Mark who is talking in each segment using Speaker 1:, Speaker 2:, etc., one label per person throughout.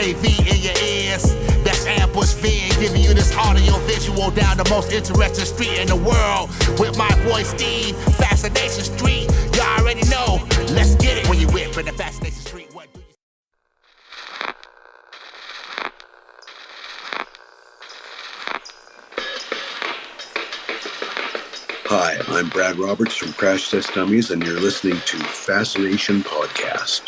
Speaker 1: AV in your ears, that's ambush being giving you this audio visual down the most interesting street in the world with my voice Steve, Fascination Street. You already know, let's get it. When you whip in the Fascination Street, what do you...
Speaker 2: Hi, I'm Brad Roberts from Crash Test Dummies, and you're listening to Fascination Podcast.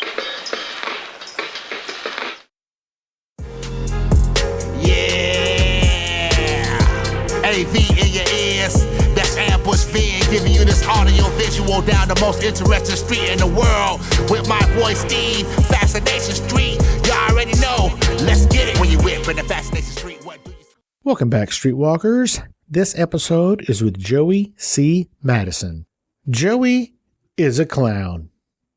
Speaker 1: AV in your ears, that's ambush being giving you this audio visual down the most interesting street in the world with my voice Steve, Fascination Street. You already know, let's get it. When you whip in the Fascination Street, what do you...
Speaker 3: Welcome back, Streetwalkers. This episode is with Joy C. Maddison. Joey is a clown.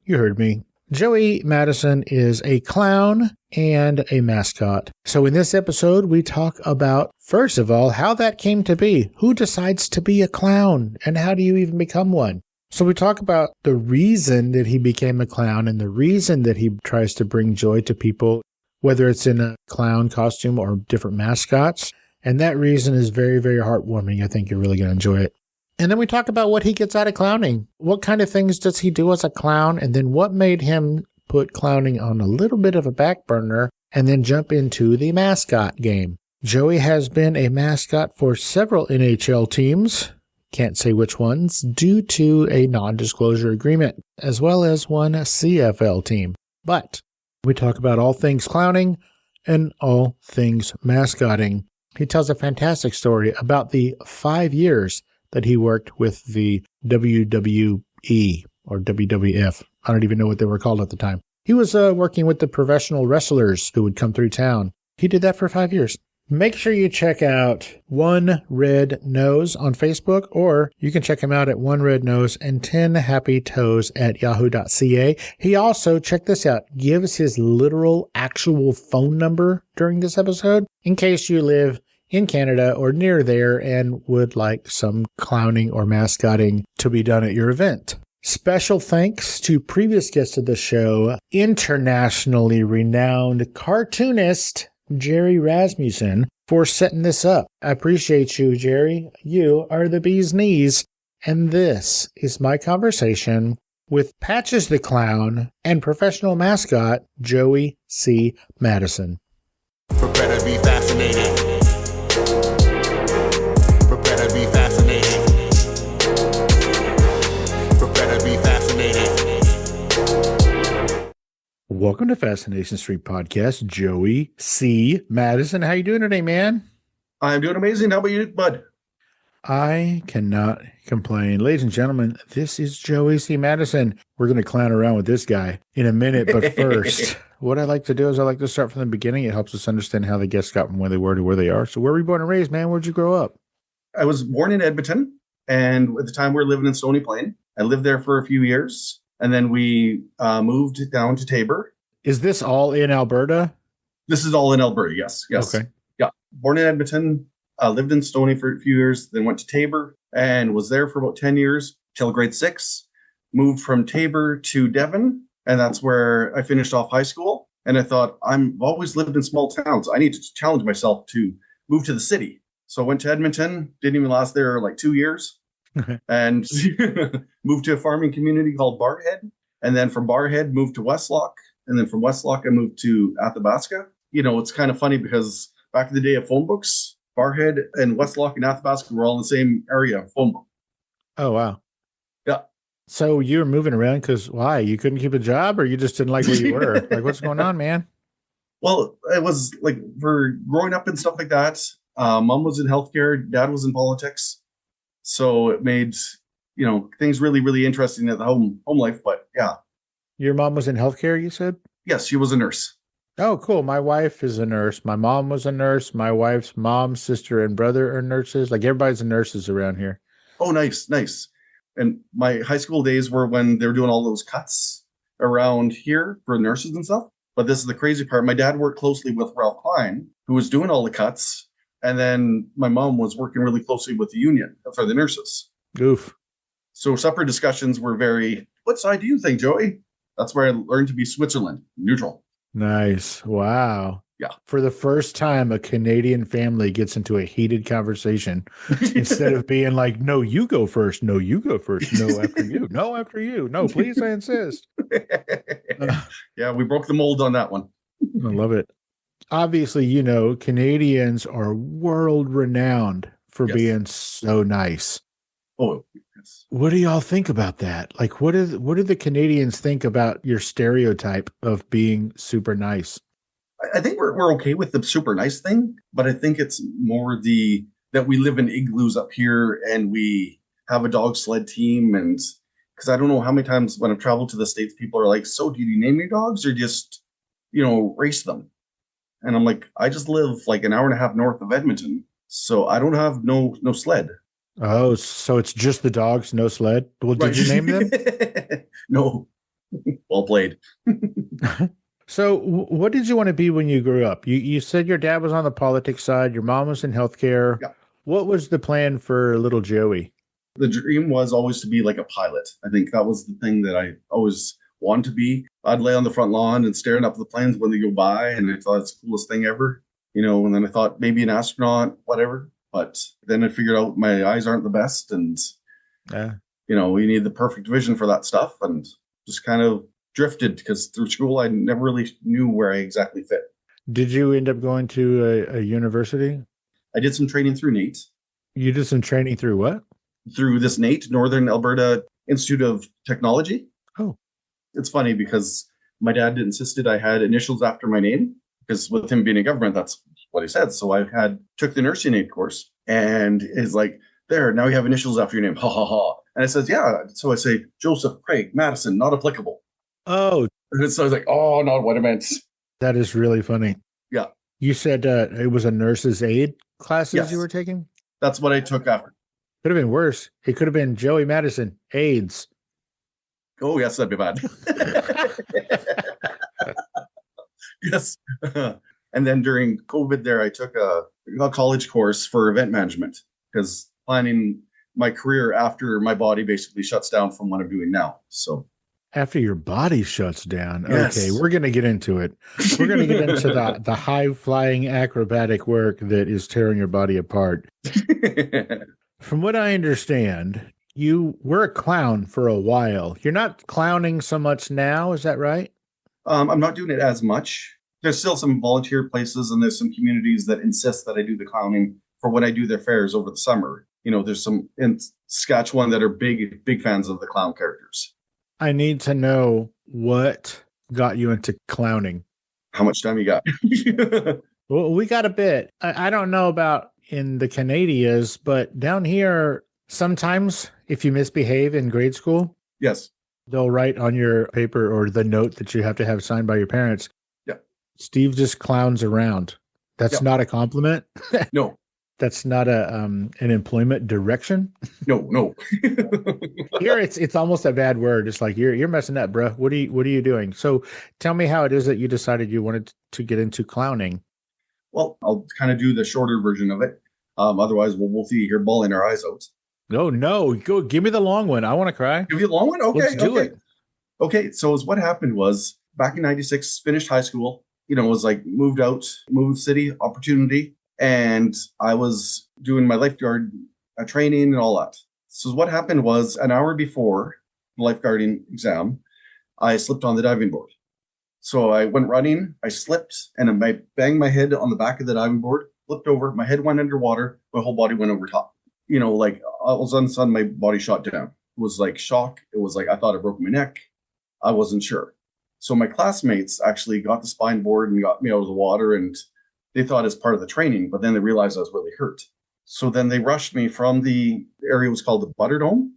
Speaker 3: You heard me. Joy Maddison is a clown and a mascot. So in this episode, we talk about, first of all, how that came to be. Who decides to be a clown? And how do you even become one? So we talk about the reason that he became a clown and the reason that he tries to bring joy to people, whether it's in a clown costume or different mascots. And that reason is very, very heartwarming. I think you're really going to enjoy it. And then we talk about what he gets out of clowning. What kind of things does he do as a clown? And then what made him put clowning on a little bit of a back burner and then jump into the mascot game. Joey has been a mascot for several NHL teams. Can't say which ones due to a non-disclosure agreement, as well as one CFL team. But we talk about all things clowning and all things mascoting. He tells a fantastic story about the 5 years that he worked with the WWE or WWF. I don't even know what they were called at the time. He was working with the professional wrestlers who would come through town. He did that for 5 years. Make sure you check out One Red Nose on Facebook, or you can check him out at One Red Nose and 10 Happy Toes at yahoo.ca. He also, check this out, gives his literal actual phone number during this episode in case you live in Canada or near there and would like some clowning or mascotting to be done at your event. Special thanks to previous guests of the show, internationally renowned cartoonist Gerry Rasmussen, for setting this up. I appreciate you, Gerry. You are the bee's knees. And this is my conversation with Patches the Clown and professional mascot Joy C. Maddison.
Speaker 1: Prepare to be fascinated. Prepare to be fascinated. Prepare to be fascinated.
Speaker 3: Welcome to Fascination Street Podcast, Joy C. Maddison. How you doing today, man?
Speaker 4: I'm doing amazing. How about you, bud?
Speaker 3: I cannot complain. Ladies and gentlemen, this is Joy C. Maddison. We're going to clown around with this guy in a minute, but first, what I like to do is I like to start from the beginning. It helps us understand how the guests got from where they were to where they are. So where were you born and raised, man? Where'd you grow up?
Speaker 4: I was born in Edmonton, and at the time we were living in Stony Plain. I lived there for a few years, and then we moved down to Tabor.
Speaker 3: Is this all in Alberta?
Speaker 4: This is all in Alberta, yes.
Speaker 3: Okay.
Speaker 4: Yeah. Born in Edmonton, lived in Stony for a few years, then went to Tabor, and was there for about 10 years till grade 6. Moved from Tabor to Devon, and that's where I finished off high school. And I thought, I've always lived in small towns. I need to challenge myself to move to the city. So I went to Edmonton, didn't even last there like 2 years, and moved to a farming community called Barhead. And then from Barhead, moved to Westlock. And then from Westlock, I moved to Athabasca. You know, it's kind of funny because back in the day of phone books, Barhead and Westlock and Athabasca were all in the same area phone book.
Speaker 3: Oh, wow.
Speaker 4: Yeah.
Speaker 3: So you were moving around because why? You couldn't keep a job or you just didn't like where you were? Like, what's going on, man?
Speaker 4: Well, it was like for growing up and stuff like that. Mom was in healthcare. Dad was in politics. So it made, things really, really interesting at the home life. But yeah.
Speaker 3: Your mom was in healthcare, you said?
Speaker 4: Yes, she was a nurse.
Speaker 3: Oh, cool. My wife is a nurse. My mom was a nurse. My wife's mom, sister, and brother are nurses. Like everybody's nurses around here.
Speaker 4: Oh, nice. And my high school days were when they were doing all those cuts around here for nurses and stuff. But this is the crazy part. My dad worked closely with Ralph Klein, who was doing all the cuts. And then my mom was working really closely with the union for the nurses.
Speaker 3: Oof.
Speaker 4: So supper discussions were very, what side do you think, Joey? That's where I learned to be Switzerland, neutral.
Speaker 3: Nice. Wow.
Speaker 4: Yeah.
Speaker 3: For the first time, a Canadian family gets into a heated conversation instead of being like, no, you go first. No, you go first. No, after you. No, after you. No, please, I insist.
Speaker 4: Yeah, we broke the mold on that one.
Speaker 3: I love it. Obviously, you know, Canadians are world renowned for
Speaker 4: Yes.
Speaker 3: being so nice.
Speaker 4: Oh, yes.
Speaker 3: What do y'all think about that? Like, what do the Canadians think about your stereotype of being super nice?
Speaker 4: I think we're okay with the super nice thing, but I think it's more that we live in igloos up here and we have a dog sled team. And because I don't know how many times when I've traveled to the States, people are like, so do you name your dogs or just, race them? And I'm like, I just live like an hour and a half north of Edmonton. So I don't have no sled.
Speaker 3: Oh, so it's just the dogs, no sled? Well, did you name them?
Speaker 4: No. Well played.
Speaker 3: So what did you want to be when you grew up? You said your dad was on the politics side, your mom was in healthcare.
Speaker 4: Yeah.
Speaker 3: What was the plan for little Joey?
Speaker 4: The dream was always to be like a pilot. I think that was the thing that I always wanted to be. I'd lay on the front lawn and staring up at the planes when they go by, and I thought it's the coolest thing ever. And then I thought maybe an astronaut, whatever. But then I figured out my eyes aren't the best, and you need the perfect vision for that stuff, and just kind of drifted because through school I never really knew where I exactly fit.
Speaker 3: Did you end up going to a university?
Speaker 4: I did some training through NAIT.
Speaker 3: You did some training through what?
Speaker 4: Through this NAIT, Northern Alberta Institute of Technology.
Speaker 3: Oh.
Speaker 4: It's funny because my dad insisted I had initials after my name because with him being in government, that's what he said. So I took the nursing aid course and is like, there, now you have initials after your name. Ha ha ha. And I says, yeah. So I say, Joseph Craig Maddison, not applicable.
Speaker 3: Oh.
Speaker 4: And so I was like, oh, not what I meant.
Speaker 3: That is really funny.
Speaker 4: Yeah.
Speaker 3: You said it was a nurse's aid classes you were taking?
Speaker 4: That's what I took after.
Speaker 3: Could have been worse. It could have been Joey Maddison, AIDS.
Speaker 4: Oh, yes, that'd be bad. Yes. And then during COVID there, I took a college course for event management because planning my career after my body basically shuts down from what I'm doing now. So
Speaker 3: after your body shuts down.
Speaker 4: Yes.
Speaker 3: Okay, we're going to get into it. We're going to get into the high-flying acrobatic work that is tearing your body apart. From what I understand, you were a clown for a while. You're not clowning so much now, is that right?
Speaker 4: I'm not doing it as much. There's still some volunteer places and there's some communities that insist that I do the clowning for when I do their fairs over the summer. There's some in Saskatchewan that are big fans of the clown characters.
Speaker 3: I need to know what got you into clowning.
Speaker 4: How much time you got?
Speaker 3: Well, we got a bit. I don't know about in the Canadians, but down here, sometimes if you misbehave in grade school,
Speaker 4: yes,
Speaker 3: they'll write on your paper or the note that you have to have signed by your parents.
Speaker 4: Yeah.
Speaker 3: Steve just clowns around. That's not a compliment.
Speaker 4: No.
Speaker 3: That's not an employment direction.
Speaker 4: No.
Speaker 3: Here, it's almost a bad word. It's like you're messing up, bro. What are you doing? So, tell me how it is that you decided you wanted to get into clowning.
Speaker 4: Well, I'll kind of do the shorter version of it. Otherwise, we'll both be here bawling our eyes out.
Speaker 3: No, go give me the long one. I want to cry.
Speaker 4: Give you the long one. Okay,
Speaker 3: let's do it.
Speaker 4: Okay, so what happened was back in '96, finished high school. Was like moved city, opportunity. And I was doing my lifeguard training and all that. So what happened was an hour before the lifeguarding exam, I slipped on the diving board. So I went running, I slipped, and I banged my head on the back of the diving board, flipped over, my head went underwater, my whole body went over top. Like all of a sudden my body shot down. It was like shock. It was like I thought I broke my neck. I wasn't sure. So my classmates actually got the spine board and got me out of the water, and they thought as part of the training, but then they realized I was really hurt. So then they rushed me from the area was called the Butterdome,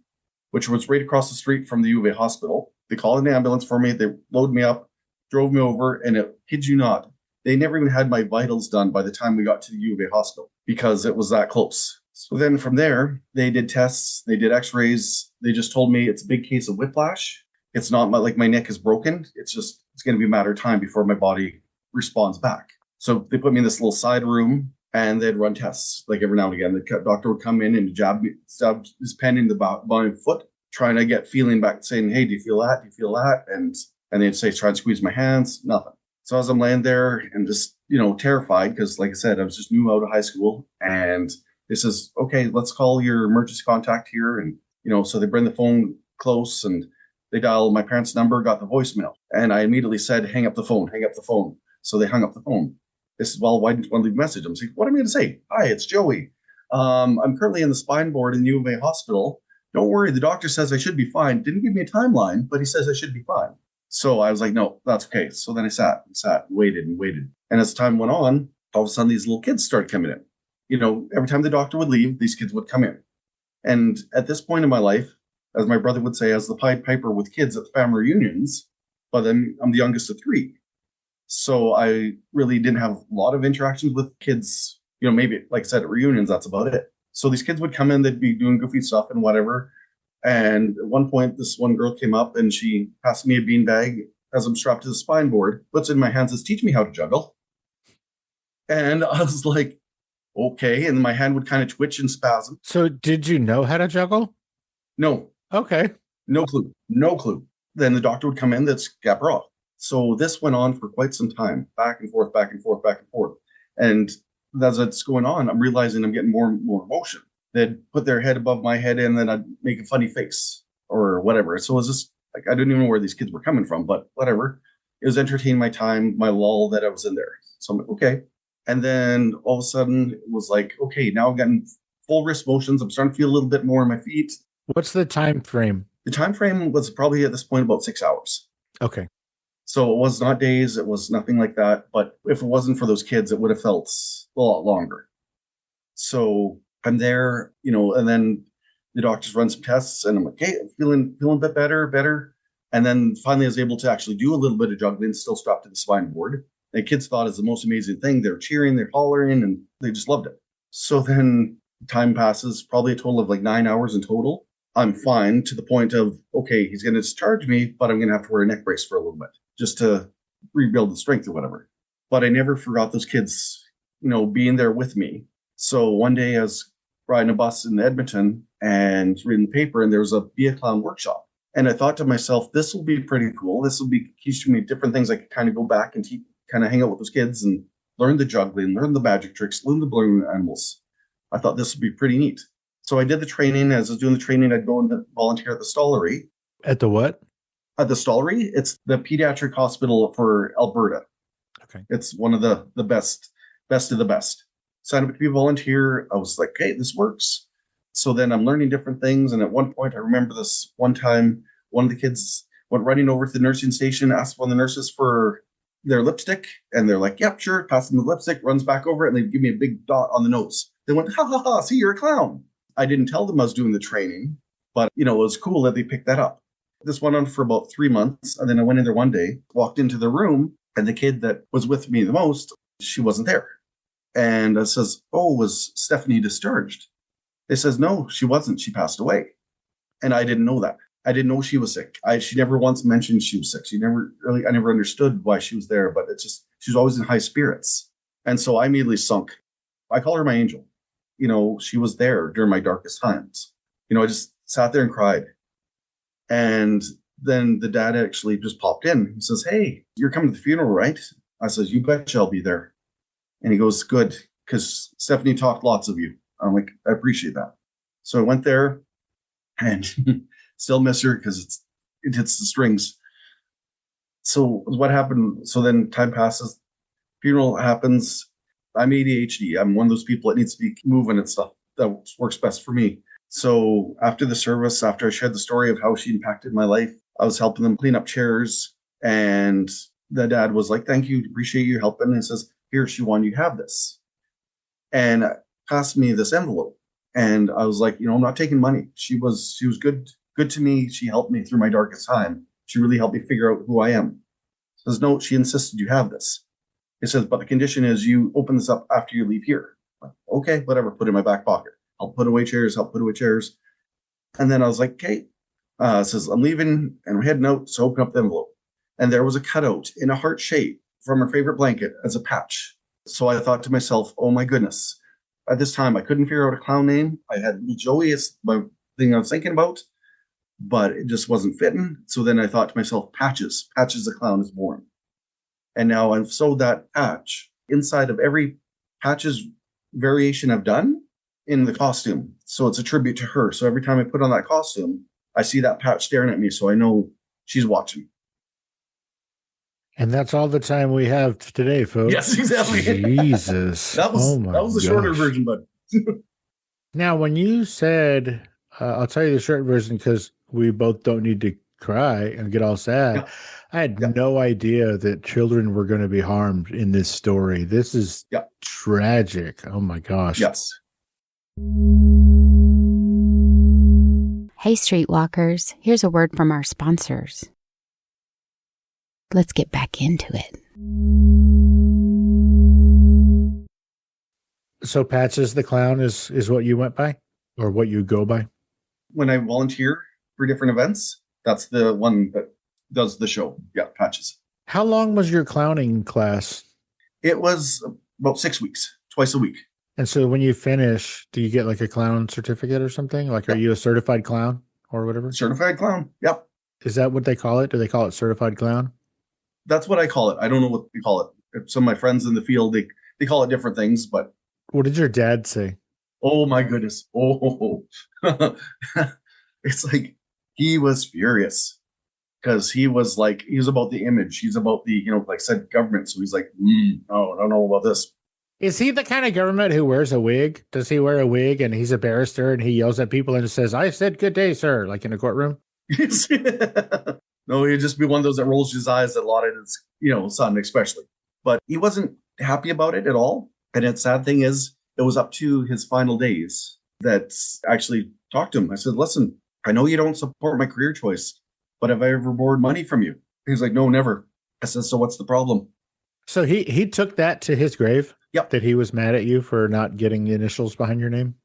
Speaker 4: which was right across the street from the U of A hospital. They called an ambulance for me. They loaded me up, drove me over, and it kid you not, they never even had my vitals done by the time we got to the U of A hospital because it was that close. So then from there, they did tests, they did x-rays. They just told me it's a big case of whiplash. It's not like my neck is broken. It's going to be a matter of time before my body responds back. So they put me in this little side room and they'd run tests like every now and again. The doctor would come in and stab his pen in the bottom of my foot, trying to get feeling back, saying, hey, do you feel that? Do you feel that? And they'd say, try and squeeze my hands. Nothing. So as I'm laying there and just, terrified, because like I said, I was just new out of high school, and it says, okay, let's call your emergency contact here. And, so they bring the phone close and they dial my parents' number, got the voicemail. And I immediately said, hang up the phone, hang up the phone. So they hung up the phone. They said, well, why didn't you want to leave a message? I'm saying, what am I going to say? Hi, it's Joey. I'm currently in the spine board in the U of A hospital. Don't worry, the doctor says I should be fine. Didn't give me a timeline, but he says I should be fine. So I was like, no, that's okay. So then I sat, waited and waited. And as time went on, all of a sudden these little kids started coming in. Every time the doctor would leave, these kids would come in. And at this point in my life, as my brother would say, as the Pied Piper with kids at the family reunions, but then I'm the youngest of three. So I really didn't have a lot of interactions with kids, maybe, like I said, at reunions, that's about it. So these kids would come in, they'd be doing goofy stuff and whatever. And at one point, this one girl came up and she passed me a beanbag as I'm strapped to the spine board, puts it in my hands, says, teach me how to juggle. And I was like, okay. And my hand would kind of twitch and spasm.
Speaker 3: So did you know how to juggle?
Speaker 4: No.
Speaker 3: Okay.
Speaker 4: No clue. No clue. Then the doctor would come in, that's scap her off. So this went on for quite some time, back and forth, back and forth, back and forth. And as it's going on, I'm realizing I'm getting more and more emotion. They'd put their head above my head and then I'd make a funny face or whatever. So it was just like, I didn't even know where these kids were coming from, but whatever. It was entertaining my time, my lull that I was in there. So I'm like, okay. And then all of a sudden it was like, okay, now I'm getting full wrist motions. I'm starting to feel a little bit more in my feet.
Speaker 3: What's the time frame?
Speaker 4: The time frame was probably at this point about 6 hours.
Speaker 3: Okay.
Speaker 4: So it was not days. It was nothing like that. But if it wasn't for those kids, it would have felt a lot longer. So I'm there, and then the doctors run some tests and I'm like, okay, I'm feeling a bit better. And then finally I was able to actually do a little bit of juggling, still strapped to the spine board. And kids thought it was the most amazing thing. They're cheering, they're hollering, and they just loved it. So then time passes, probably a total of like 9 hours in total. I'm fine to the point of, okay, he's going to discharge me, but I'm going to have to wear a neck brace for a little bit just to rebuild the strength or whatever. But I never forgot those kids, being there with me. So one day I was riding a bus in Edmonton and reading the paper, and there was a Be a Clown workshop. And I thought to myself, this will be pretty cool. This will be teaching me different things. I could kind of go back and kind of hang out with those kids and learn the juggling, learn the magic tricks, learn the balloon animals. I thought this would be pretty neat. So I did the training. As I was doing the training, I'd go and volunteer at the Stollery.
Speaker 3: At the what?
Speaker 4: At the Stollery. It's the pediatric hospital for Alberta.
Speaker 3: Okay.
Speaker 4: It's one of the best of the best. Signed up to be a volunteer. I was like, hey, this works. So then I'm learning different things. And at one point, I remember this one time, one of the kids went running over to the nursing station, asked one of the nurses for their lipstick. And they're like, yep, sure. Pass them the lipstick, runs back over it. And they give me a big dot on the nose. They went, ha, ha, ha, see, you're a clown. I didn't tell them I was doing the training, but, it was cool that they picked that up. This went on for about 3 months. And then I went in there one day, walked into the room, and the kid that was with me the most, she wasn't there. And I says, oh, was Stephanie discharged? They says, no, she wasn't. She passed away. And I didn't know that. I didn't know she was sick. She never once mentioned she was sick. I never understood why she was there, but it's just, she was always in high spirits. And so I immediately sunk. I call her my angel. She was there during my darkest times. I just sat there and cried. And then the dad actually just popped in. He says, hey, you're coming to the funeral, right? I says, you betcha I'll be there. And he goes, good, because Stephanie talked lots of you. I'm like, I appreciate that. So I went there and still miss her because it hits the strings. So what happened? So then time passes, funeral happens. I'm ADHD. I'm one of those people that needs to be moving and stuff. That works best for me. So after the service, after I shared the story of how she impacted my life, I was helping them clean up chairs. And the dad was like, thank you. Appreciate you helping. And says, here, Siobhan, you have this. And passed me this envelope. And I was like, I'm not taking money. She was good to me. She helped me through my darkest time. She really helped me figure out who I am. Says, no, she insisted you have this. It says, but the condition is you open this up after you leave here. Like, okay, whatever, put it in my back pocket. I'll put away chairs. And then I was like, okay. It says, I'm leaving and I'm heading out. So open up the envelope. And there was a cutout in a heart shape from her favorite blanket as a patch. So I thought to myself, oh my goodness. At this time, I couldn't figure out a clown name. I had Joey as my thing I was thinking about, but it just wasn't fitting. So then I thought to myself, Patches the clown is born. And now I've sewed that patch inside of every patch's variation I've done in the costume. So it's a tribute to her. So every time I put on that costume, I see that patch staring at me. So I know she's watching.
Speaker 3: And that's all the time we have today, folks.
Speaker 4: Yes, exactly.
Speaker 3: Jesus.
Speaker 4: that was the shorter version, but
Speaker 3: now, when you said, I'll tell you the short version because we both don't need to cry and get all sad.
Speaker 4: Yeah.
Speaker 3: I had no idea that children were going to be harmed in this story. This is tragic. Oh my gosh.
Speaker 4: Yes.
Speaker 5: Hey, Streetwalkers, here's a word from our sponsors. Let's get back into it.
Speaker 3: So Patches the Clown is what you went by or what you go by?
Speaker 4: When I volunteer for different events, that's the one that does the show. Yeah, Patches.
Speaker 3: How long was your clowning class?
Speaker 4: It was about 6 weeks, twice a week.
Speaker 3: And so when you finish, do you get like a clown certificate or something? Like, are you a certified clown or whatever?
Speaker 4: Certified clown. Yep.
Speaker 3: Is that what they call it? Do they call it certified clown?
Speaker 4: That's what I call it. I don't know what they call it. Some of my friends in the field, they call it different things, but.
Speaker 3: What did your dad say?
Speaker 4: Oh my goodness. Oh, it's like he was furious because he was about the image. He's about the, like said government. So he's like, no, I don't know about this.
Speaker 3: Is he the kind of government who wears a wig? Does he wear a wig and he's a barrister and he yells at people and says, I said good day, sir, like in a courtroom?
Speaker 4: No, he'd just be one of those that rolls his eyes at a lot of his, son especially. But he wasn't happy about it at all. And the sad thing is, it was up to his final days that actually talked to him. I said, listen, I know you don't support my career choice, but have I ever borrowed money from you? He's like, no, never. I said, so what's the problem?
Speaker 3: So he took that to his grave?
Speaker 4: Yep.
Speaker 3: That he was mad at you for not getting initials behind your name?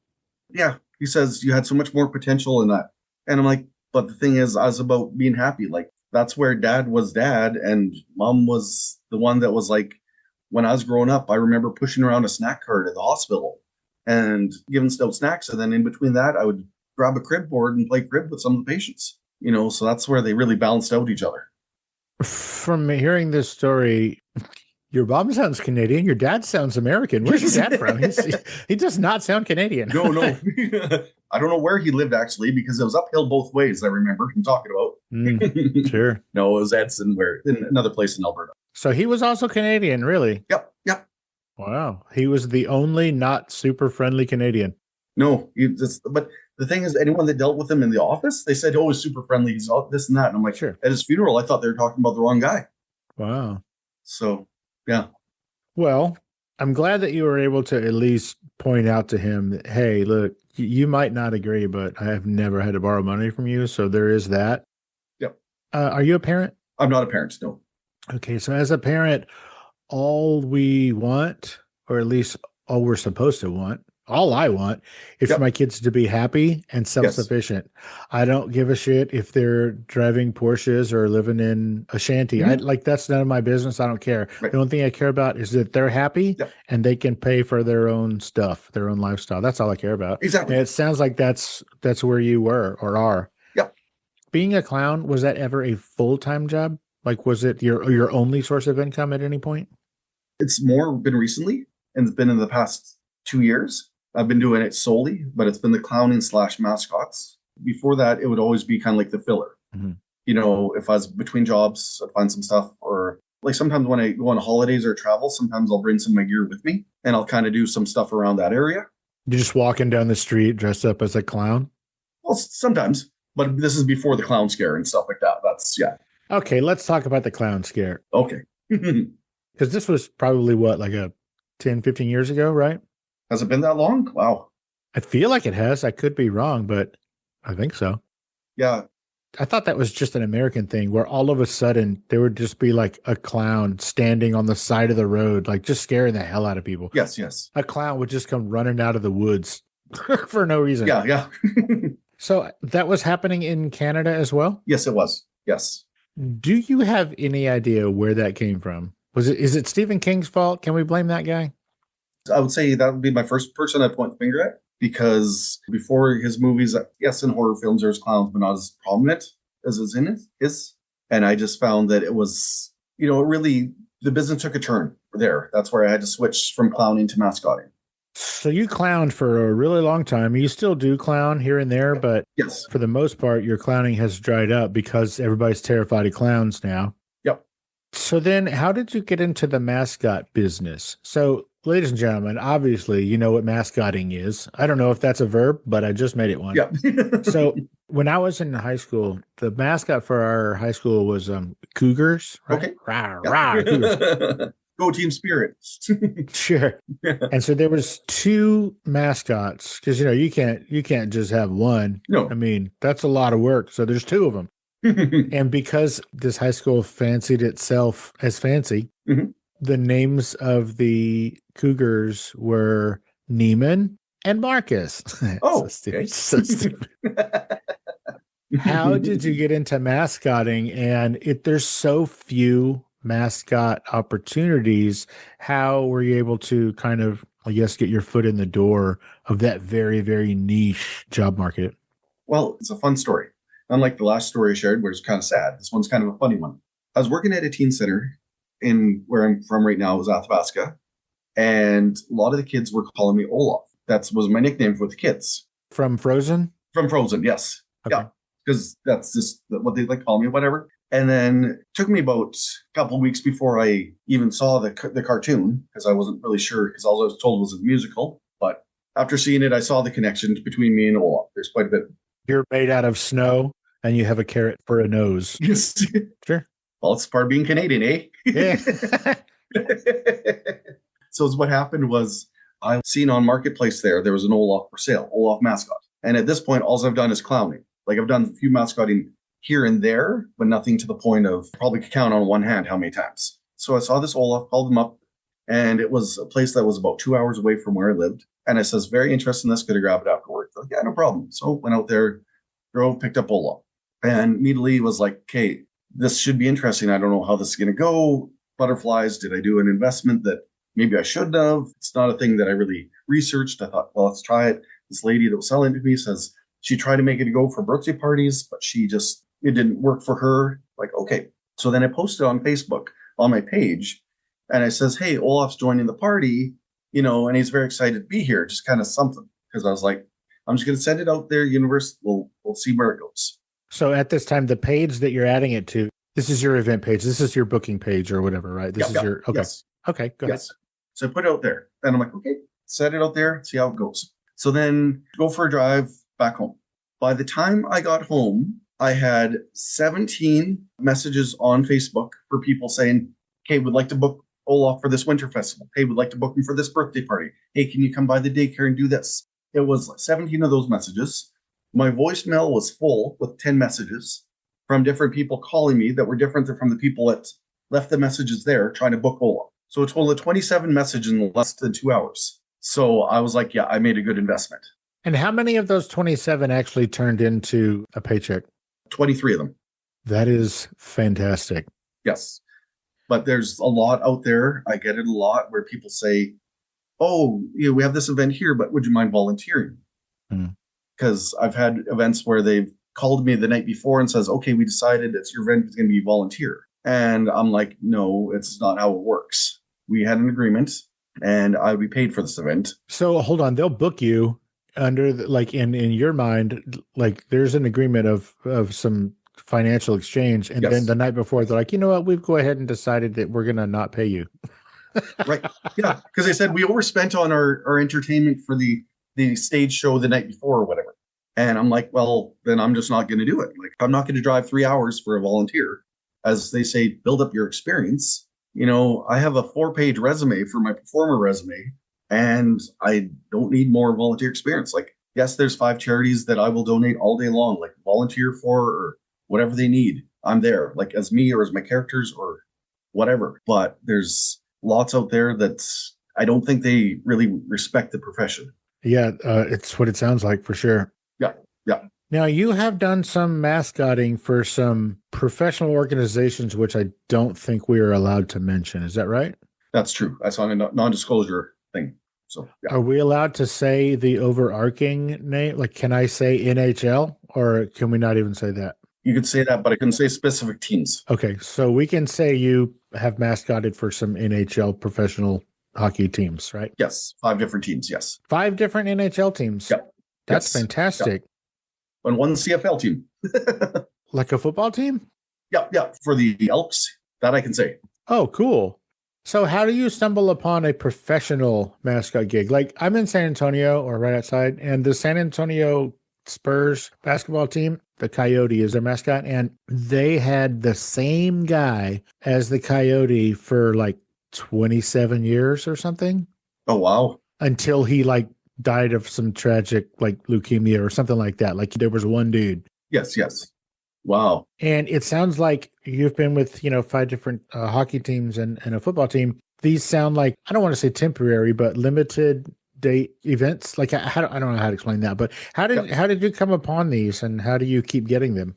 Speaker 4: Yeah. He says, you had so much more potential in that. And I'm like, but the thing is, I was about being happy. Like, that's where dad was dad and mom was the one that was like, when I was growing up, I remember pushing around a snack cart at the hospital and giving out snacks. And then in between that, I would grab a crib board and play crib with some of the patients, so that's where they really balanced out each other.
Speaker 3: From hearing this story, your mom sounds Canadian. Your dad sounds American. Where's your dad from? He does not sound Canadian.
Speaker 4: No. I don't know where he lived, actually, because it was uphill both ways, I remember him talking about.
Speaker 3: Sure.
Speaker 4: No, it was Edson, in another place in Alberta.
Speaker 3: So he was also Canadian, really?
Speaker 4: Yep.
Speaker 3: Wow. He was the only not super friendly Canadian.
Speaker 4: No, but the thing is, anyone that dealt with him in the office, they said, oh, he's super friendly. He's all this and that. And I'm like,
Speaker 3: sure.
Speaker 4: At his funeral, I thought they were talking about the wrong guy.
Speaker 3: Wow.
Speaker 4: So, yeah.
Speaker 3: Well, I'm glad that you were able to at least point out to him that, hey, look, you might not agree, but I have never had to borrow money from you. So there is that.
Speaker 4: Yep.
Speaker 3: Are you a parent?
Speaker 4: I'm not a parent, no.
Speaker 3: Okay. So as a parent, all we want, or at least all we're supposed to want, all I want is for my kids to be happy and self-sufficient. Yes. I don't give a shit if they're driving Porsches or living in a shanty. That's none of my business. I don't care. Right. The only thing I care about is that they're happy and they can pay for their own stuff, their own lifestyle. That's all I care about.
Speaker 4: Exactly.
Speaker 3: And it sounds like that's where you were or are.
Speaker 4: Yep.
Speaker 3: Being a clown, was that ever a full-time job? Like, was it your only source of income at any point?
Speaker 4: It's more been recently, and it's been in the past 2 years. I've been doing it solely, but it's been the clowning / mascots. Before that, it would always be kind of like the filler. Mm-hmm. If I was between jobs, I'd find some stuff. Or like sometimes when I go on holidays or travel, sometimes I'll bring some of my gear with me and I'll kind of do some stuff around that area.
Speaker 3: You're just walking down the street dressed up as a clown?
Speaker 4: Well, sometimes, but this is before the clown scare and stuff like that. That's, yeah.
Speaker 3: Okay, let's talk about the clown scare.
Speaker 4: Okay.
Speaker 3: Because this was probably like 10, 15 years ago, right?
Speaker 4: Has it been that long? Wow.
Speaker 3: I feel like it has. I could be wrong, but I think so.
Speaker 4: Yeah.
Speaker 3: I thought that was just an American thing where all of a sudden there would just be like a clown standing on the side of the road, like just scaring the hell out of people.
Speaker 4: Yes.
Speaker 3: A clown would just come running out of the woods for no reason.
Speaker 4: Yeah.
Speaker 3: So that was happening in Canada as well?
Speaker 4: Yes, it was. Yes.
Speaker 3: Do you have any idea where that came from? Is it Stephen King's fault? Can we blame that guy?
Speaker 4: I would say that would be my first person I'd point the finger at, because before his movies, yes, in horror films, there's clowns, but not as prominent as is in his. And I just found that it was, it really the business took a turn there. That's where I had to switch from clowning to mascoting.
Speaker 3: So you clowned for a really long time. You still do clown here and there, but
Speaker 4: Yes.
Speaker 3: for the most part, your clowning has dried up because everybody's terrified of clowns now.
Speaker 4: Yep.
Speaker 3: So then how did you get into the mascot business? So, ladies and gentlemen, obviously, you know what mascoting is. I don't know if that's a verb, but I just made it one.
Speaker 4: Yep.
Speaker 3: So when I was in high school, the mascot for our high school was Cougars. Right?
Speaker 4: Okay.
Speaker 3: Rah, rah, Cougars.
Speaker 4: Go Team Spirit.
Speaker 3: Sure. And so there was 2 mascots because, you can't just have one.
Speaker 4: No.
Speaker 3: I mean, that's a lot of work. So there's 2 of them. And because this high school fancied itself as fancy,
Speaker 4: Mhm.
Speaker 3: the names of the Cougars were Neiman and Marcus.
Speaker 4: Oh,
Speaker 3: so stupid.
Speaker 4: okay.
Speaker 3: So stupid. How did you get into mascotting? And there's so few mascot opportunities. How were you able to kind of, I guess, get your foot in the door of that very, very niche job market?
Speaker 4: Well, it's a fun story. Unlike the last story I shared, where it's kind of sad, this one's kind of a funny one. I was working at a teen center in where I'm from right now, is Athabasca, and a lot of the kids were calling me Olaf. That was my nickname for the kids.
Speaker 3: From Frozen?
Speaker 4: From Frozen, yes.
Speaker 3: Okay.
Speaker 4: Yeah, because that's just what they like call me, whatever. And then it took me about a couple of weeks before I even saw the cartoon, because I wasn't really sure, because all I was told was a musical. But after seeing it, I saw the connection between me and Olaf. There's quite a bit.
Speaker 3: You're made out of snow and you have a carrot for a nose.
Speaker 4: Yes.
Speaker 3: Sure.
Speaker 4: Well, it's part of being Canadian, eh?
Speaker 3: Yeah.
Speaker 4: So what happened was I seen on Marketplace there was an Olaf for sale, Olaf mascot. And at this point, all I've done is clowning. Like I've done a few mascotting here and there, but nothing to the point of probably could count on one hand how many times. So I saw this Olaf, called him up, and it was a place that was about 2 hours away from where I lived. And I says, very interested in this, could I grab it after work? Like, yeah, no problem. So went out there, drove, picked up Olaf, and immediately was like, okay, this should be interesting. I don't know how this is going to go. Butterflies, did I do an investment that maybe I shouldn't have? It's not a thing that I really researched. I thought, well, let's try it. This lady that was selling it to me says she tried to make it go for birthday parties, but it didn't work for her. Like, okay. So then I posted on Facebook on my page, and I says, hey, Olaf's joining the party, and he's very excited to be here. Just kind of something. Because I was like, I'm just going to send it out there, universe. We'll see where it goes.
Speaker 3: So at this time, the page that you're adding it to, this is your event page. This is your booking page or whatever, right? This is your, okay.
Speaker 4: Yes.
Speaker 3: Okay, go ahead.
Speaker 4: So I put it out there. And I'm like, okay, set it out there, see how it goes. So then go for a drive back home. By the time I got home, I had 17 messages on Facebook for people saying, hey, would like to book Olaf for this winter festival. Hey, would like to book him for this birthday party. Hey, can you come by the daycare and do this? It was 17 of those messages. My voicemail was full with 10 messages from different people calling me that were different from the people that left the messages there trying to book Olaf. So a total of 27 messages in less than 2 hours. So I was like, yeah, I made a good investment.
Speaker 3: And how many of those 27 actually turned into a paycheck?
Speaker 4: 23 of them.
Speaker 3: That is fantastic.
Speaker 4: Yes. But there's a lot out there. I get it a lot where people say, oh, we have this event here, but would you mind volunteering? Because I've had events where they've called me the night before and says, okay, we decided it's your event is going to be volunteer. And I'm like, no, it's not how it works. We had an agreement and I would be paid for this event.
Speaker 3: So hold on, they'll book you under in your mind, like there's an agreement of some financial exchange. And then the night before they're like, you know what, we've go ahead and decided that we're going to not pay you.
Speaker 4: Right. Yeah. Because they said we overspent on our entertainment for the stage show the night before or whatever. And I'm like, well, then I'm just not going to do it. Like, I'm not going to drive 3 hours for a volunteer. As they say, build up your experience. I have a 4-page resume for my performer resume, and I don't need more volunteer experience. Like, yes, there's 5 charities that I will donate all day long, like volunteer for or whatever they need. I'm there, like as me or as my characters or whatever. But there's lots out there that I don't think they really respect the profession.
Speaker 3: Yeah, it's what it sounds like for sure.
Speaker 4: Yeah.
Speaker 3: Now, you have done some mascoting for some professional organizations, which I don't think we are allowed to mention. Is that right?
Speaker 4: That's true. I saw a non-disclosure thing. So, yeah.
Speaker 3: Are we allowed to say the overarching name? Like, can I say NHL or can we not even say that?
Speaker 4: You could say that, but I couldn't say specific teams.
Speaker 3: Okay, so we can say you have mascotted for some NHL professional hockey teams, right?
Speaker 4: Yes, 5 different teams. Yes.
Speaker 3: 5 different NHL teams.
Speaker 4: Yep.
Speaker 3: That's
Speaker 4: Yes.
Speaker 3: fantastic.
Speaker 4: Yep. And 1 CFL team.
Speaker 3: Like a football team?
Speaker 4: Yep. For the Elks, that I can say.
Speaker 3: Oh, cool. So how do you stumble upon a professional mascot gig? Like I'm in San Antonio or right outside, and the San Antonio Spurs basketball team, the Coyote is their mascot, and they had the same guy as the Coyote for like 27 years or something
Speaker 4: Oh, wow.
Speaker 3: until he like died of some tragic like leukemia or something like that. Like there was one dude.
Speaker 4: Yes. Wow.
Speaker 3: And it sounds like you've been with, 5 different hockey teams and a football team. These sound like, I don't want to say temporary, but limited date events. Like I don't know how to explain that, but how did you come upon these and how do you keep getting them?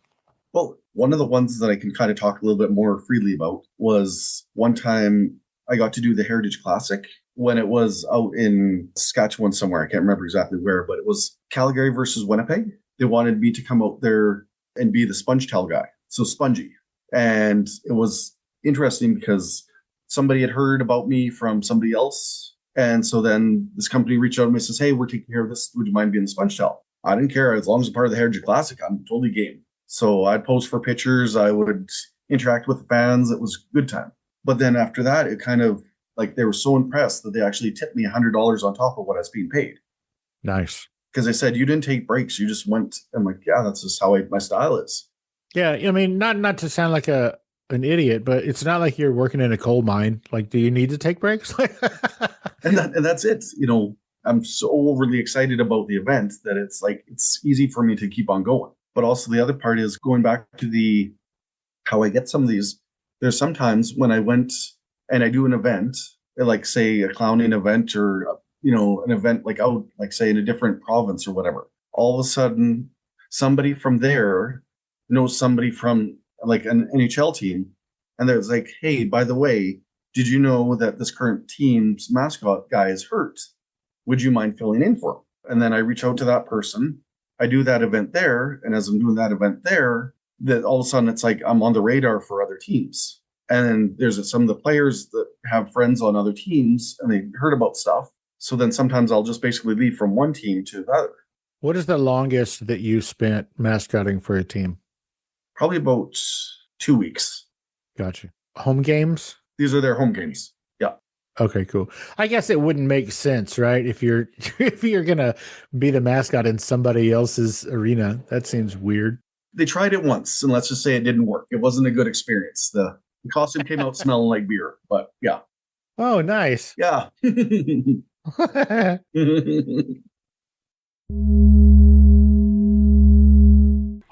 Speaker 4: Well, one of the ones that I can kind of talk a little bit more freely about was one time I got to do the Heritage Classic when it was out in Saskatchewan somewhere. I can't remember exactly where, but it was Calgary versus Winnipeg. They wanted me to come out there and be the sponge tail guy. So Spongy. And it was interesting because somebody had heard about me from somebody else. And so then this company reached out to me and says, hey, we're taking care of this. Would you mind being the sponge tail? I didn't care. As long as it's part of the Heritage Classic, I'm totally game. So I'd post for pictures. I would interact with the fans. It was a good time. But then after that, it kind of like they were so impressed that they actually tipped me $100 on top of what I was being paid.
Speaker 3: Nice.
Speaker 4: Because they said, you didn't take breaks. You just went. I'm like, yeah, that's just how my style is. Yeah.
Speaker 3: I mean, not to sound like an idiot, but it's not like you're working in a coal mine. Like, do you need to take breaks?
Speaker 4: and that's it. I'm so overly excited about the event that it's like, it's easy for me to keep on going. But also the other part is going back to how I get some of these. There's sometimes when I went and I do an event, like say a clowning event or an event like out, like say in a different province or whatever. All of a sudden, somebody from there knows somebody from like an NHL team. And they're like, hey, by the way, did you know that this current team's mascot guy is hurt? Would you mind filling in for him? And then I reach out to that person. I do that event there. And as I'm doing that event there, that all of a sudden it's like I'm on the radar for other teams. And there's some of the players that have friends on other teams and they heard about stuff. So then sometimes I'll just basically leave from one team to the other.
Speaker 3: What is the longest that you spent mascotting for a team?
Speaker 4: Probably about 2 weeks.
Speaker 3: Gotcha. Home games?
Speaker 4: These are their home games. Yeah.
Speaker 3: Okay, cool. I guess it wouldn't make sense, right? If you're gonna be the mascot in somebody else's arena, that seems weird.
Speaker 4: They tried it once, and let's just say it didn't work. It wasn't a good experience. The costume came out smelling like beer, but yeah.
Speaker 3: Oh, nice.
Speaker 4: Yeah.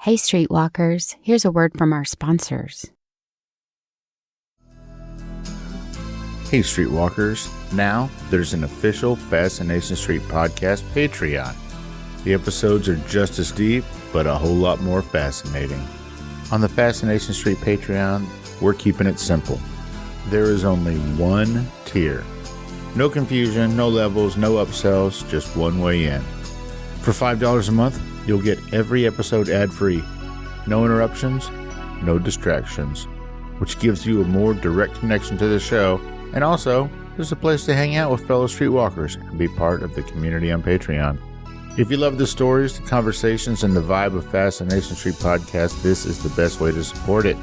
Speaker 5: Hey, Streetwalkers, here's a word from our sponsors.
Speaker 3: Hey, Streetwalkers. Now there's an official Fascination Street podcast Patreon. The episodes are just as deep, but a whole lot more fascinating. On the Fascination Street Patreon, we're keeping it simple. There is only one tier. No confusion, no levels, no upsells, just one way in. For $5 a month, you'll get every episode ad-free. No interruptions, no distractions, which gives you a more direct connection to the show. And also, there's a place to hang out with fellow streetwalkers and be part of the community on Patreon. If you love the stories, the conversations, and the vibe of Fascination Street podcast, this is the best way to support it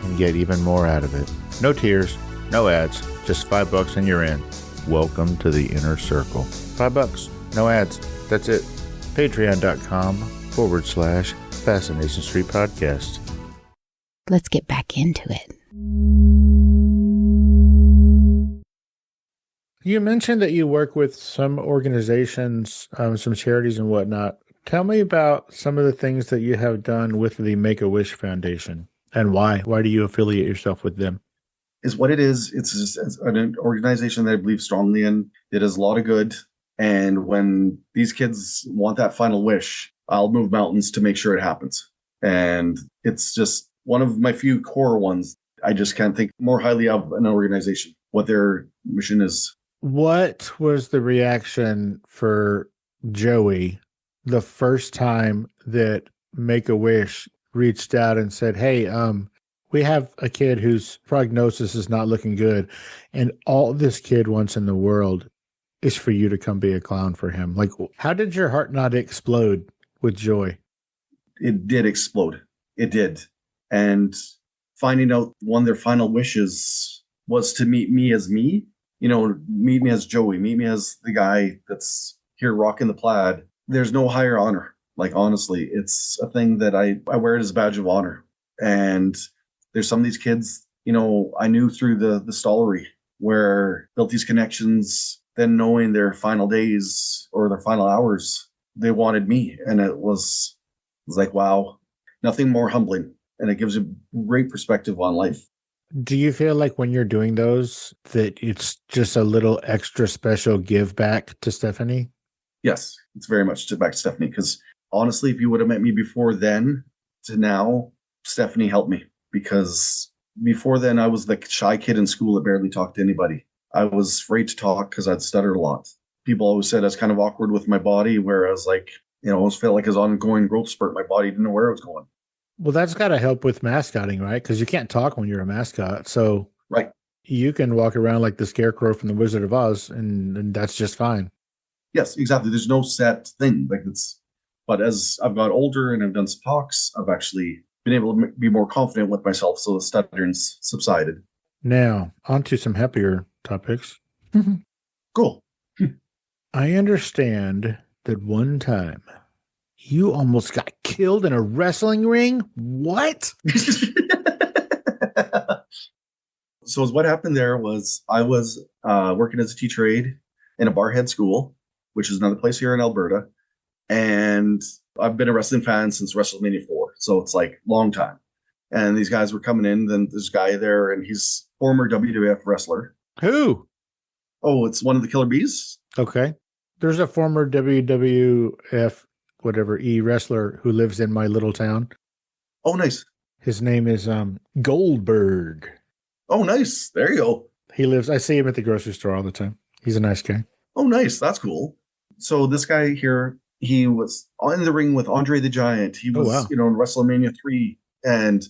Speaker 3: and get even more out of it. No tiers, no ads, just $5 and you're in. Welcome to the inner circle. $5, no ads, that's it. Patreon.com/Fascination Street podcast.
Speaker 5: Let's get back into it.
Speaker 3: You mentioned that you work with some organizations, some charities and whatnot. Tell me about some of the things that you have done with the Make-A-Wish Foundation and why. Why do you affiliate yourself with them?
Speaker 4: Is what it is. It's just an organization that I believe strongly in. It does a lot of good. And when these kids want that final wish, I'll move mountains to make sure it happens. And it's just one of my few core ones. I just can't think more highly of an organization, what their mission is.
Speaker 3: What was the reaction for Joey the first time that Make-A-Wish reached out and said, hey, we have a kid whose prognosis is not looking good, and all this kid wants in the world is for you to come be a clown for him. Like, how did your heart not explode with joy?
Speaker 4: It did explode. It did. And finding out one of their final wishes was to meet me as me, meet me as Joey, meet me as the guy that's here rocking the plaid. There's no higher honor. Like, honestly, it's a thing that I wear it as a badge of honor. And there's some of these kids, I knew through the stallery where built these connections, then knowing their final days or their final hours, they wanted me. And it was like, wow, nothing more humbling. And it gives you great perspective on life.
Speaker 3: Do you feel like when you're doing those that it's just a little extra special give back to Stephanie?
Speaker 4: Yes, it's very much back to Stephanie, because honestly, if you would have met me before then to now, Stephanie helped me, because before then I was the shy kid in school that barely talked to anybody. I was afraid to talk because I'd stuttered a lot. People always said I was kind of awkward with my body, where I was like, almost felt like it was an ongoing growth spurt. My body didn't know where it was going.
Speaker 3: Well, that's got to help with mascoting, right? Because you can't talk when you're a mascot. So
Speaker 4: right,
Speaker 3: you can walk around like the Scarecrow from the Wizard of Oz, and that's just fine.
Speaker 4: Yes, exactly. There's no set thing. But as I've got older and I've done some talks, I've actually been able to be more confident with myself. So the stuttering's subsided.
Speaker 3: Now, on to some happier topics.
Speaker 4: Cool.
Speaker 3: I understand that one time you almost got killed in a wrestling ring. What?
Speaker 4: So what happened there was I was working as a teacher aide in a barhead school, which is another place here in Alberta. And I've been a wrestling fan since WrestleMania 4. So it's like long time. And these guys were coming in. Then there's a guy there, and he's former WWF wrestler.
Speaker 3: Who?
Speaker 4: Oh, it's one of the Killer Bees.
Speaker 3: Okay. There's a former WWF wrestler who lives in my little town.
Speaker 4: Oh, nice.
Speaker 3: His name is Goldberg.
Speaker 4: Oh, nice. There you go.
Speaker 3: I see him at the grocery store all the time. He's a nice guy.
Speaker 4: Oh, nice. That's cool. So this guy here, he was in the ring with Andre the Giant. He was, in WrestleMania 3. And,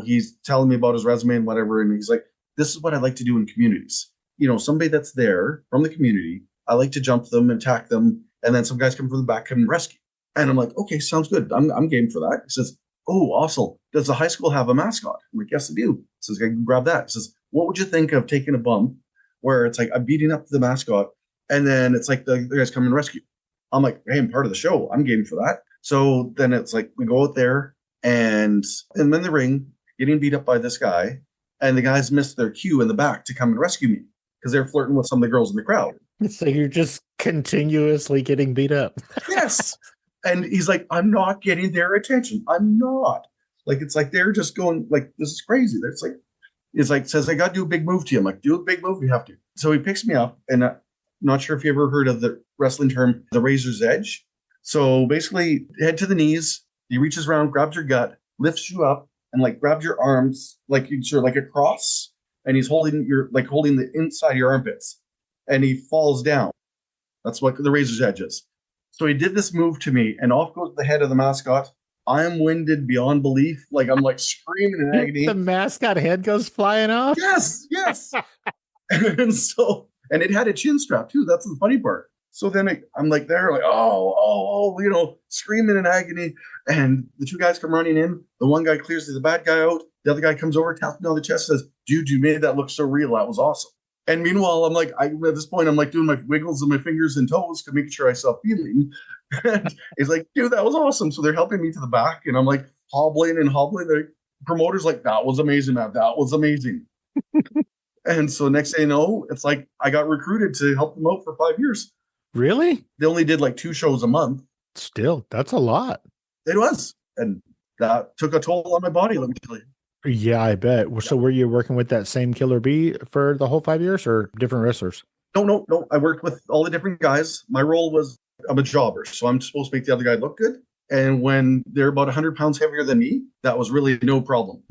Speaker 4: he's telling me about his resume and whatever. And he's like, this is what I like to do in communities. Somebody that's there from the community, I like to jump them and attack them. And then some guys come from the back, come and rescue. And I'm like, okay, sounds good. I'm game for that. He says, oh, awesome. Does the high school have a mascot? I'm like, yes, they do. He says, I can grab that. He says, what would you think of taking a bump where it's like I'm beating up the mascot and then it's like the guys come and rescue? I'm like, hey, I'm part of the show. I'm game for that. So then it's like we go out there and I'm in the ring getting beat up by this guy, and the guys missed their cue in the back to come and rescue me because they're flirting with some of the girls in the crowd.
Speaker 3: So you're just continuously getting beat up.
Speaker 4: Yes. And he's like, I'm not getting their attention. I'm not. Like, it's like they're just going, like, this is crazy. It's like, says, I got to do a big move to you. I'm like, do a big move. You have to. So he picks me up, and I'm not sure if you ever heard of the wrestling term, the razor's edge. So basically, head to the knees. He reaches around, grabs your gut, lifts you up, and like grabs your arms, like you sort of like a cross. And he's holding the inside of your armpits, and he falls down. That's what the razor's edge is. So he did this move to me, and off goes the head of the mascot. I'm winded beyond belief. Like, I'm like screaming in agony.
Speaker 3: The mascot head goes flying off?
Speaker 4: Yes. And it had a chin strap too. That's the funny part. So then I'm like there, like, screaming in agony. And the two guys come running in. The one guy clears the bad guy out. The other guy comes over, taps me on the chest, says, dude, you made that look so real. That was awesome. And meanwhile, I'm like, at this point, I'm like doing my wiggles of my fingers and toes to make sure I stop feeling. And he's like, dude, that was awesome. So they're helping me to the back, and I'm like hobbling. The promoter's like, that was amazing, man. That was amazing. And so next thing you know, it's like I got recruited to help them out for 5 years.
Speaker 3: Really?
Speaker 4: They only did like 2 shows a month.
Speaker 3: Still, that's a lot.
Speaker 4: It was. And that took a toll on my body, let me tell you.
Speaker 3: Yeah, I bet. So were you working with that same Killer Bee for the whole 5 years, or different wrestlers?
Speaker 4: No. I worked with all the different guys. My role was I'm a jobber, so I'm supposed to make the other guy look good. And when they're about 100 pounds heavier than me, that was really no problem.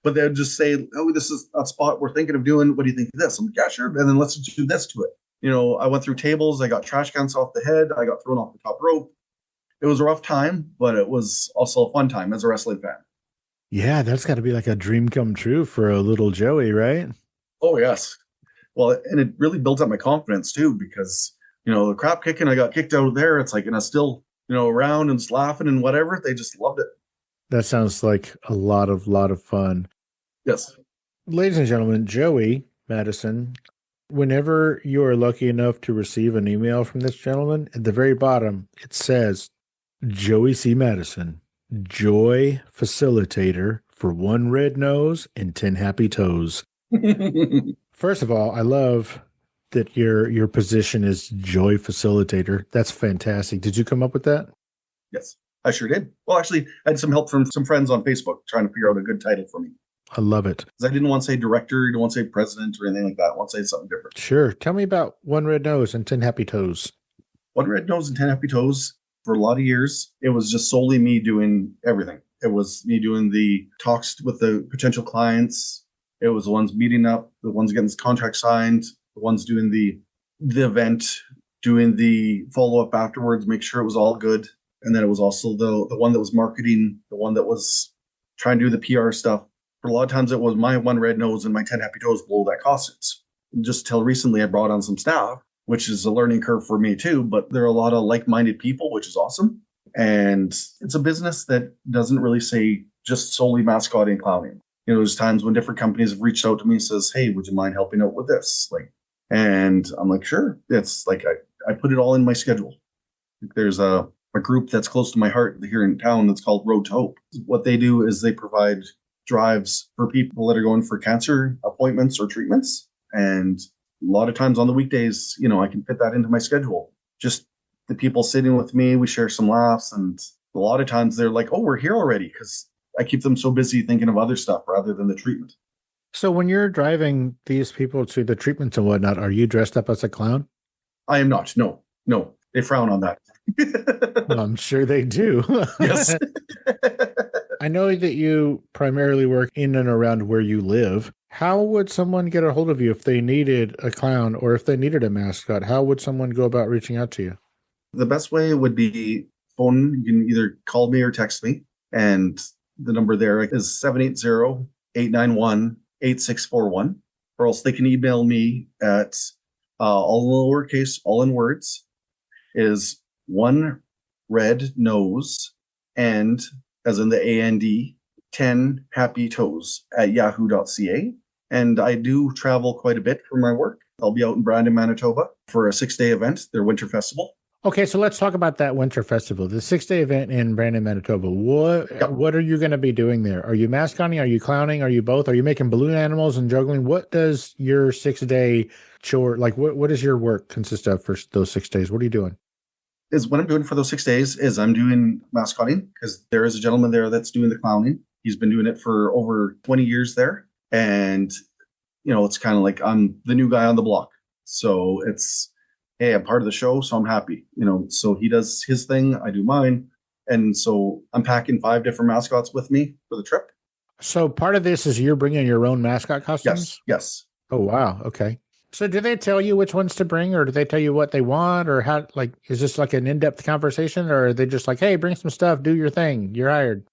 Speaker 4: But they'd just say, oh, this is a spot we're thinking of doing. What do you think of this? I'm like, yeah, sure. And then let's do this to it. I went through tables. I got trash cans off the head. I got thrown off the top rope. It was a rough time, but it was also a fun time as a wrestling fan.
Speaker 3: Yeah, that's got to be like a dream come true for a little Joey, right?
Speaker 4: Oh, yes. Well, and it really built up my confidence too, because, the crap kicking, I got kicked out of there. It's like, and I still, around and just laughing and whatever. They just loved it.
Speaker 3: That sounds like a lot of fun.
Speaker 4: Yes.
Speaker 3: Ladies and gentlemen, Joey Maddison, whenever you are lucky enough to receive an email from this gentleman, at the very bottom, it says, Joey C. Maddison, Joy Facilitator for 1 red nose and 10 happy toes. First of all, I love that your position is Joy Facilitator. That's fantastic. Did you come up with that?
Speaker 4: Yes, I sure did. Well, actually, I had some help from some friends on Facebook trying to figure out a good title for me.
Speaker 3: I love it.
Speaker 4: Because I didn't want to say director, didn't want to say president or anything like that. I want to say something different.
Speaker 3: Sure. Tell me about 1 red nose and 10 happy toes.
Speaker 4: 1 red nose and 10 happy toes. For a lot of years, it was just solely me doing everything. It was me doing the talks with the potential clients. It was the ones meeting up, the ones getting the contract signed, the ones doing the event, doing the follow-up afterwards, make sure it was all good. And then it was also the one that was marketing, the one that was trying to do the PR stuff. For a lot of times, it was my 1 red nose and my 10 happy toes below that costumes. Just till recently, I brought on some staff, which is a learning curve for me too, but there are a lot of like-minded people, which is awesome. And it's a business that doesn't really say just solely mascoting and clowning. There's times when different companies have reached out to me and says, hey, would you mind helping out with this? And I'm like, sure. It's like, I put it all in my schedule. There's a group that's close to my heart here in town that's called Road to Hope. What they do is they provide drives for people that are going for cancer appointments or treatments. And a lot of times on the weekdays, I can fit that into my schedule. Just the people sitting with me, we share some laughs. And a lot of times they're like, oh, we're here already. Because I keep them so busy thinking of other stuff rather than the treatment.
Speaker 3: So when you're driving these people to the treatments and whatnot, are you dressed up as a clown?
Speaker 4: I am not. No. They frown on that.
Speaker 3: Well, I'm sure they do.
Speaker 4: Yes.
Speaker 3: I know that you primarily work in and around where you live. How would someone get a hold of you if they needed a clown or if they needed a mascot? How would someone go about reaching out to you?
Speaker 4: The best way would be phone. You can either call me or text me. And the number there is 780-891-8641. Or else they can email me at all in lowercase, all in words, is 1 red nose and, as in the AND, 10 happy toes at yahoo.ca. And I do travel quite a bit for my work. I'll be out in Brandon, Manitoba for a 6-day event, their winter festival.
Speaker 3: Okay, so let's talk about that winter festival, the 6-day event in Brandon, Manitoba. What are you going to be doing there? Are you mascoting? Are you clowning? Are you both? Are you making balloon animals and juggling? What does your 6-day chore, what does your work consist of for those 6 days? What are you doing?
Speaker 4: Is what I'm doing for those 6 days is I'm doing mascoting, because there is a gentleman there that's doing the clowning. He's been doing it for over 20 years there. And, it's kind of like I'm the new guy on the block. So it's, hey, I'm part of the show, so I'm happy. So he does his thing, I do mine. And so I'm packing 5 different mascots with me for the trip.
Speaker 3: So part of this is you're bringing your own mascot costumes?
Speaker 4: Yes.
Speaker 3: Oh, wow. Okay. So do they tell you which ones to bring, or do they tell you what they want, or how, is this like an in-depth conversation, or are they just like, hey, bring some stuff, do your thing, you're hired?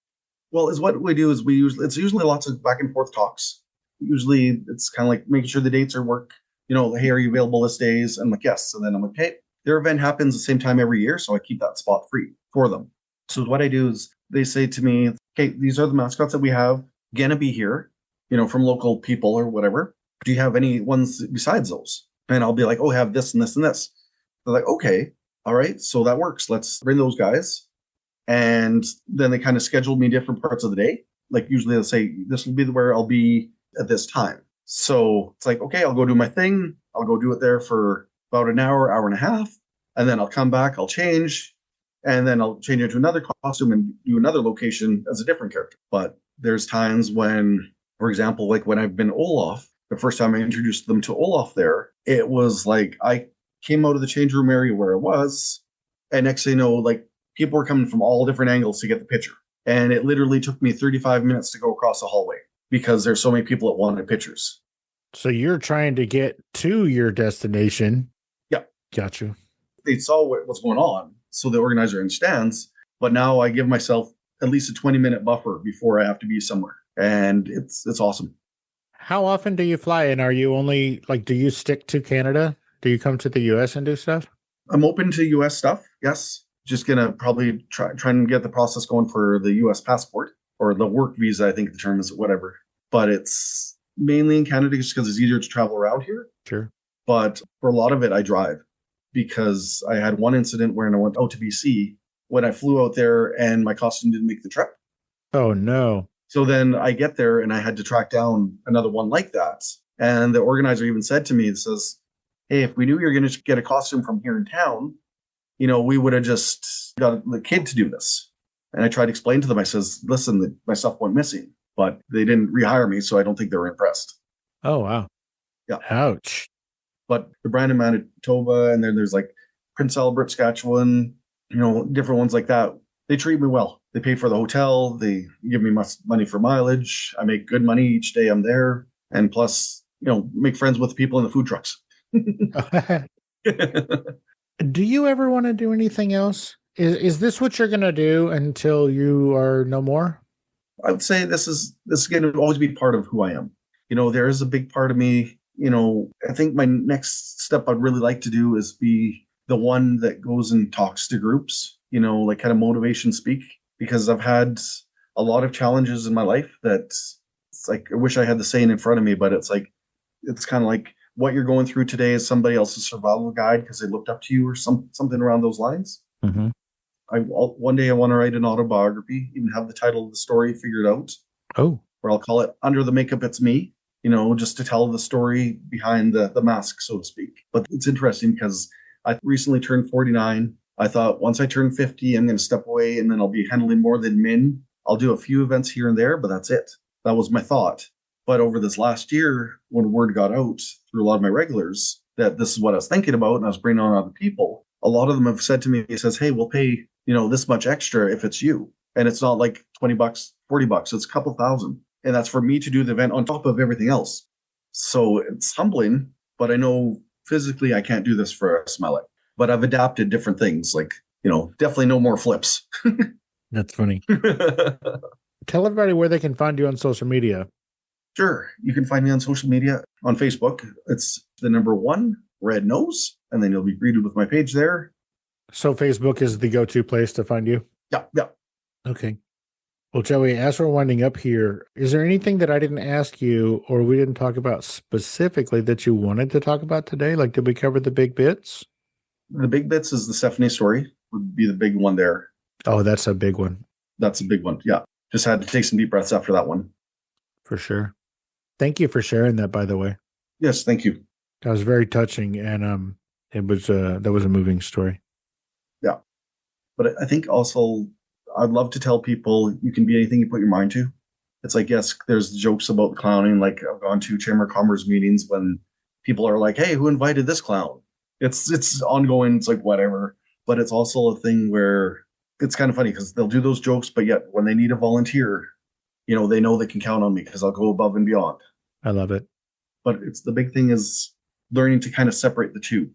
Speaker 4: Well, is what we do is it's usually lots of back and forth talks. Usually it's kind of like making sure the dates are work. Hey, are you available this days? I'm like, yes. And then I'm like, hey, their event happens the same time every year, so I keep that spot free for them. So what I do is they say to me, okay, these are the mascots that we have gonna be here, from local people or whatever. Do you have any ones besides those? And I'll be like, oh, I have this and this and this. They're like, okay, all right, so that works. Let's bring those guys. And then they kind of schedule me different parts of the day. Like usually they'll say, this will be where I'll be at this time. So it's like, okay, I'll go do my thing. I'll go do it there for about an hour, hour and a half. And then I'll come back, I'll change. And then I'll change into another costume and do another location as a different character. But there's times when, for example, like when I've been Olaf, the first time I introduced them to Olaf there, it was like I came out of the change room area where I was, and next thing you know, people were coming from all different angles to get the picture. And it literally took me 35 minutes to go across the hallway because there's so many people that wanted pictures.
Speaker 3: So you're trying to get to your destination.
Speaker 4: Yeah.
Speaker 3: Got you.
Speaker 4: They saw what was going on, so the organizer understands. But now I give myself at least a 20-minute buffer before I have to be somewhere. And it's awesome.
Speaker 3: How often do you fly? And are you only do you stick to Canada? Do you come to the US and do stuff?
Speaker 4: I'm open to US stuff. Yes. Just going to probably try and get the process going for the US passport or the work visa. I think the term is whatever, but it's mainly in Canada just because it's easier to travel around here.
Speaker 3: Sure.
Speaker 4: But for a lot of it, I drive because I had one incident where I went out to BC when I flew out there and my costume didn't make the trip.
Speaker 3: Oh, no.
Speaker 4: So then I get there and I had to track down another one like that. And the organizer even said to me, it says, hey, if we knew you were going to get a costume from here in town, we would have just got the kid to do this. And I tried to explain to them, I says, listen, my stuff went missing, but they didn't rehire me. So I don't think they were impressed.
Speaker 3: Oh, wow.
Speaker 4: Yeah.
Speaker 3: Ouch.
Speaker 4: But the brand in Manitoba, and then there's like Prince Albert, Saskatchewan, different ones like that. They treat me well. They pay for the hotel. They give me money for mileage. I make good money each day I'm there. And plus, make friends with people in the food trucks.
Speaker 3: Do you ever want to do anything else? Is this what you're going to do until you are no more?
Speaker 4: I would say this is going to always be part of who I am. There is a big part of me. I think my next step I'd really like to do is be the one that goes and talks to groups, like kind of motivation speak, because I've had a lot of challenges in my life that it's like, I wish I had the saying in front of me, but it's like, it's kind of like what you're going through today is somebody else's survival guide because they looked up to you or something around those lines.
Speaker 3: Mm-hmm.
Speaker 4: One day I want to write an autobiography, even have the title of the story figured out.
Speaker 3: Oh.
Speaker 4: Or I'll call it Under the Makeup It's Me, just to tell the story behind the mask, so to speak. But it's interesting because I recently turned 49. I thought once I turn 50, I'm going to step away and then I'll be handling more than men. I'll do a few events here and there, but that's it. That was my thought. But over this last year, when word got out through a lot of my regulars that this is what I was thinking about and I was bringing on other people, a lot of them have said to me, it says, hey, we'll pay, this much extra if it's you. And it's not like $20, $40. It's a couple thousand. And that's for me to do the event on top of everything else. So it's humbling, but I know physically I can't do this for the rest of my life. But I've adapted different things, like, definitely no more flips.
Speaker 3: That's funny. Tell everybody where they can find you on social media.
Speaker 4: Sure. You can find me on social media. On Facebook, it's the number 1, Red Nose, and then you'll be greeted with my page there.
Speaker 3: So Facebook is the go-to place to find you?
Speaker 4: Yeah.
Speaker 3: Okay. Well, Joey, as we're winding up here, is there anything that I didn't ask you or we didn't talk about specifically that you wanted to talk about today? Like, did we cover the big bits?
Speaker 4: The big bits is the Stephanie story would be the big one there.
Speaker 3: Oh, that's a big one.
Speaker 4: That's a big one. Yeah. Just had to take some deep breaths after that one.
Speaker 3: For sure. Thank you for sharing that, by the way.
Speaker 4: Yes, thank you.
Speaker 3: That was very touching, and that was a moving story.
Speaker 4: Yeah. But I think also I'd love to tell people you can be anything you put your mind to. It's like, yes, there's jokes about clowning. Like I've gone to Chamber of Commerce meetings when people are like, hey, who invited this clown? It's ongoing. It's like, whatever. But it's also a thing where it's kind of funny because they'll do those jokes, but yet when they need a volunteer, they know they can count on me because I'll go above and beyond.
Speaker 3: I love it.
Speaker 4: But it's the big thing is learning to kind of separate the two.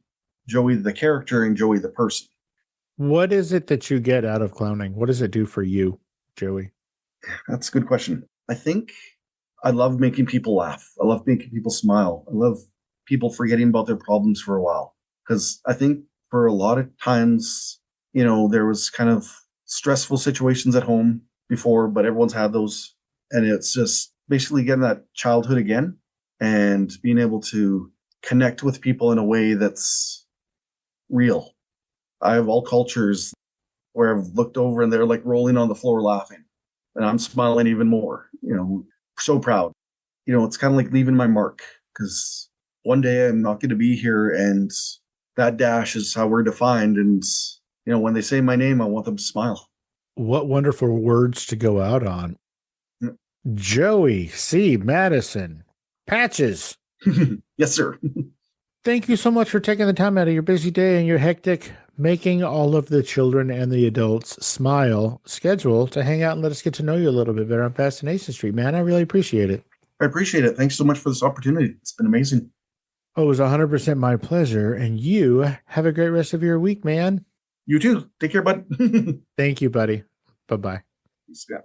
Speaker 4: Joey, the character, and Joey, the person.
Speaker 3: What is it that you get out of clowning? What does it do for you, Joey?
Speaker 4: That's a good question. I think I love making people laugh. I love making people smile. I love people forgetting about their problems for a while. Because I think for a lot of times, there was kind of stressful situations at home before, but everyone's had those. And it's just basically getting that childhood again and being able to connect with people in a way that's real. I have all cultures where I've looked over and they're like rolling on the floor laughing. And I'm smiling even more, so proud. It's kind of like leaving my mark because one day I'm not going to be here and that dash is how we're defined. And, when they say my name, I want them to smile.
Speaker 3: What wonderful words to go out on. Joey C. Maddison. Patches.
Speaker 4: Yes, sir.
Speaker 3: Thank you so much for taking the time out of your busy day and your hectic, making all of the children and the adults smile schedule to hang out and let us get to know you a little bit better on Fascination Street, man. I really appreciate it.
Speaker 4: I appreciate it. Thanks so much for this opportunity. It's been amazing.
Speaker 3: Oh, it was 100% my pleasure. And you have a great rest of your week, man.
Speaker 4: You too. Take care, bud.
Speaker 3: Thank you, buddy. Bye-bye.
Speaker 4: Yeah.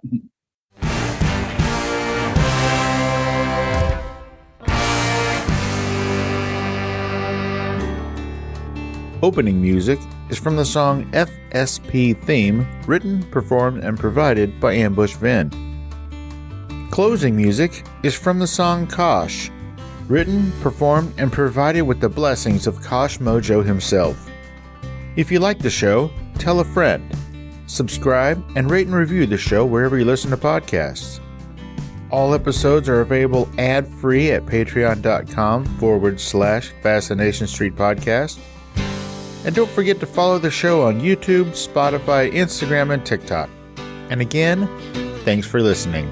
Speaker 3: Opening music is from the song FSP Theme, written, performed, and provided by Ambush Vin. Closing music is from the song Kosh, written, performed, and provided with the blessings of Kosh Mojo himself. If you like the show, tell a friend. Subscribe and rate and review the show wherever you listen to podcasts. All episodes are available ad-free at patreon.com/Fascination Street Podcast. And don't forget to follow the show on YouTube, Spotify, Instagram, and TikTok. And again, thanks for listening.